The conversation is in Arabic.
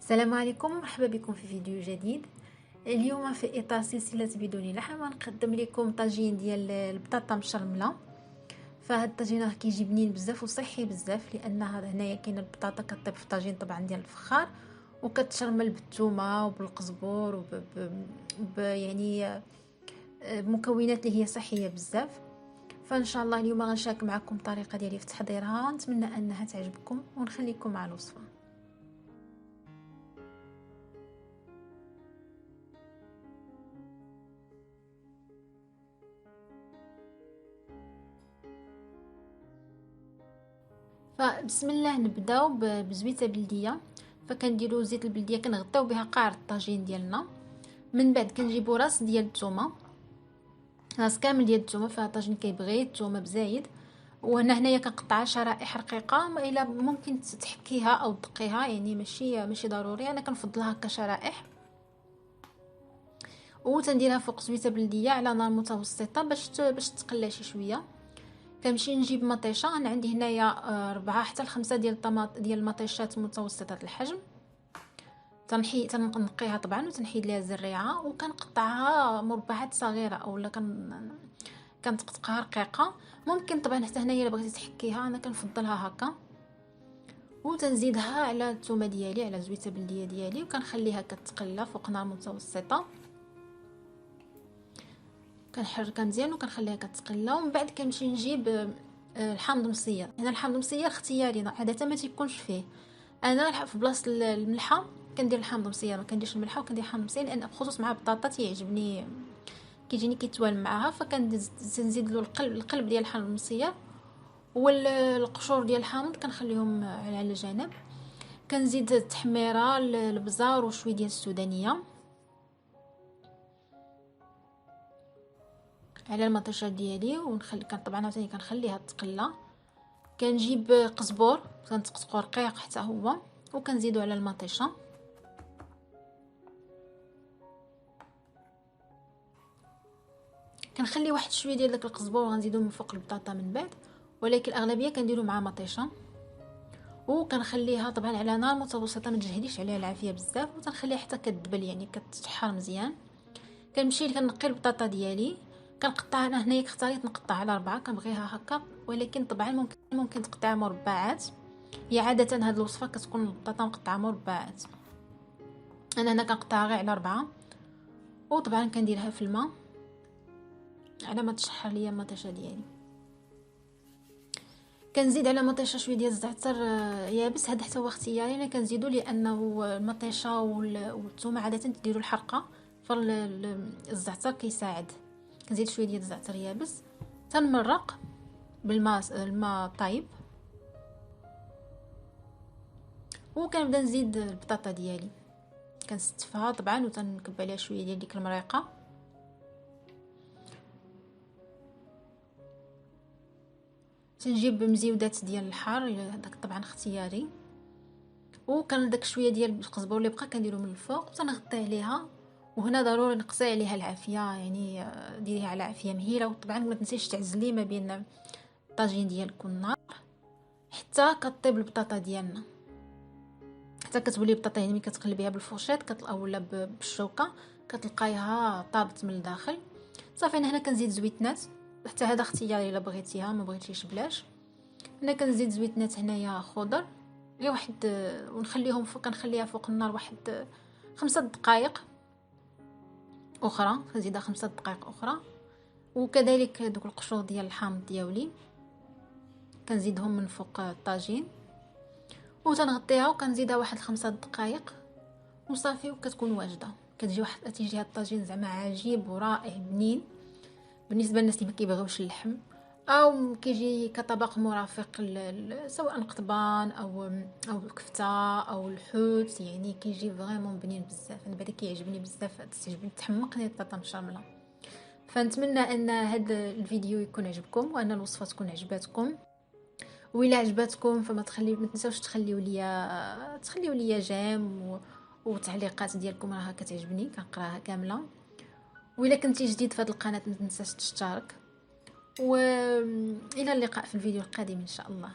السلام عليكم، مرحبا بكم في فيديو جديد. اليوم في اطار سلسله بدون لحم غنقدم لكم طاجين ديال البطاطا مشرمله. فهاد الطاجين راه كيجي بنين بزاف وصحي بزاف، لان هنايا كاين البطاطا كطيب في طاجين طبعا ديال الفخار، وكتشرمل بالثومه وبالقزبور يعني بمكونات اللي هي صحيه بزاف. فان شاء الله اليوم غنشارك معكم الطريقه ديالي في تحضيرها، نتمنى انها تعجبكم ونخليكم مع الوصفه. فبسم الله نبداو بزويته بلديه. فكنديروا زيت البلديه كنغطيو بها قاع الطاجين ديالنا. من بعد كنجيبوا راس ديال الثومه، راس كامل ديال الثومه، فيها طاجين كيبغي الثومه بزايد. وهنايا كنقطعها شرائح رقيقه، الا ممكن تحكيها او تدقيها، يعني ماشي ضروري، انا كنفضلها هكا شرائح. وتنديرها فوق زويته بلديه على نار متوسطه باش تقلى شي شويه. كنمشي نجيب مطيشه، انا عندي هنايا 4 حتى ل5 ديال ديال المطيشات متوسطه الحجم. تنقيها طبعا وتنحيد ليها الزريعه، وكنقطعها مربعات صغيره اولا كنتقطعها رقيقه. ممكن طبعا حتى هنايا الا بغيتي تحكيها، انا كنفضلها هكا. وتنزيدها على الثومه ديالي، على زويته بلديه ديالي، وكنخليها كتقلى فوق نار متوسطه. كنحركها مزيان وكنخليها كتقلى. ومن بعد كنمشي نجيب الحامض مصير. هنا الحامض مصير اختياري، عاده ما تيكونش فيه. انا في بلاصه الملحه كندير الحامض مصير، ما كنديرش الملحه وكندير حامض مصير، لان بخصوص مع البطاطا تيعجبني كيجيني كيتوالم معاها. فكنزيد له القلب ديال الحامض مصير، والقشور ديال الحامض كنخليهم على جنب. كنزيد التحميره، البزار وشويه ديال السودانيه على المطيشه ديالي، طبعا عاوتاني كنخليها تقلى. كنجيب قزبور كنتقطقو رقيق حتى هو، وكنزيدو على المطيشه. كنخلي واحد شويه ديال داك القزبور وغنزيدو من فوق البطاطا من بعد، ولكن الاغلبيه كنديرو مع مطيشه. وكنخليها طبعا على نار متوسطه، ما تجهديش عليها العافيه بزاف، وتنخليها حتى كتدبل، يعني كتحار مزيان. كنمشي كنقي البطاطا ديالي، كنقطعها. انا هنايا اختاريت نقطعها على 4، كنبغيها هكا، ولكن طبعا ممكن تقطعها مربعات. هي عاده هاد الوصفه كتكون البطاطا مقطعه مربعات، انا هنا كنقطعها غير على 4. وطبعا كنديرها في الماء على ما تشحر ليا المطيشه ديالي. كنزيد على مطيشه شويه ديال الزعتر يابس، هذا حتى هو اختياري، انا كنزيدو لانه المطيشه والثومه عاده تديروا الحرقه، فالزعتر كيساعد. كنزيد شويه ديال الزعتر يابس، تنمرق الماء طايب. وكنبدا نزيد البطاطا ديالي، كنستفها طبعا وتنكب عليها شويه ديال ديك المريقه. تنجيب مزيودات ديال الحار، هذاك طبعا اختياري. وكان داك شويه ديال القزبر اللي بقى كنديرو من الفوق وتنغطي عليها. وهنا ضروري نقصي عليها العافيه، يعني ديريها على عافيه مهيله. وطبعا ما تنسيش تعزلي ما بين الطاجين ديالك والنار حتى كطيب البطاطا ديالنا، حتى كتولي البطاطا يعني ملي كتقلبيها بالفورشيط اولا بالشوكه كتلقايها طابت من الداخل. صافي انا هنا كنزيد زويتنات، حتى هذا اختياري الا بغيتيها، ما بغيتيش بلاش. هنا كنزيد زويتنات هنايا خضر غير واحد، ونخليهم فوق، كنخليها فوق النار واحد 5 دقائق اخرى، كنزيدها 5 دقائق اخرى. وكذلك دوك القشور ديال الحامض ديالي كنزيدهم من فوق الطاجين، وتنغطيها وكنزيدها واحد 5 دقائق وصافي، وكتكون واجده. تيجي هاد الطاجين زعما عجيب ورائع بنين بالنسبه للناس اللي ما كيبغيوش اللحم، او كيجي كطبق مرافق سواء قطبان او كفته او الحوت، يعني كيجي فريمون بنين بزاف. انا بعدا كيعجبني بزاف، تحمقني البطاطا مشامله. فنتمنى ان هذا الفيديو يكون عجبكم، وان الوصفه تكون عجباتكم. وإلا عجباتكم فما ما تنساوش تخليو ليا جيم وتعليقات ديالكم راها كتعجبني، كنقراها كامله. وإلا كنتي جديد في هذه القناه ما تنساش تشترك. والى اللقاء في الفيديو القادم ان شاء الله.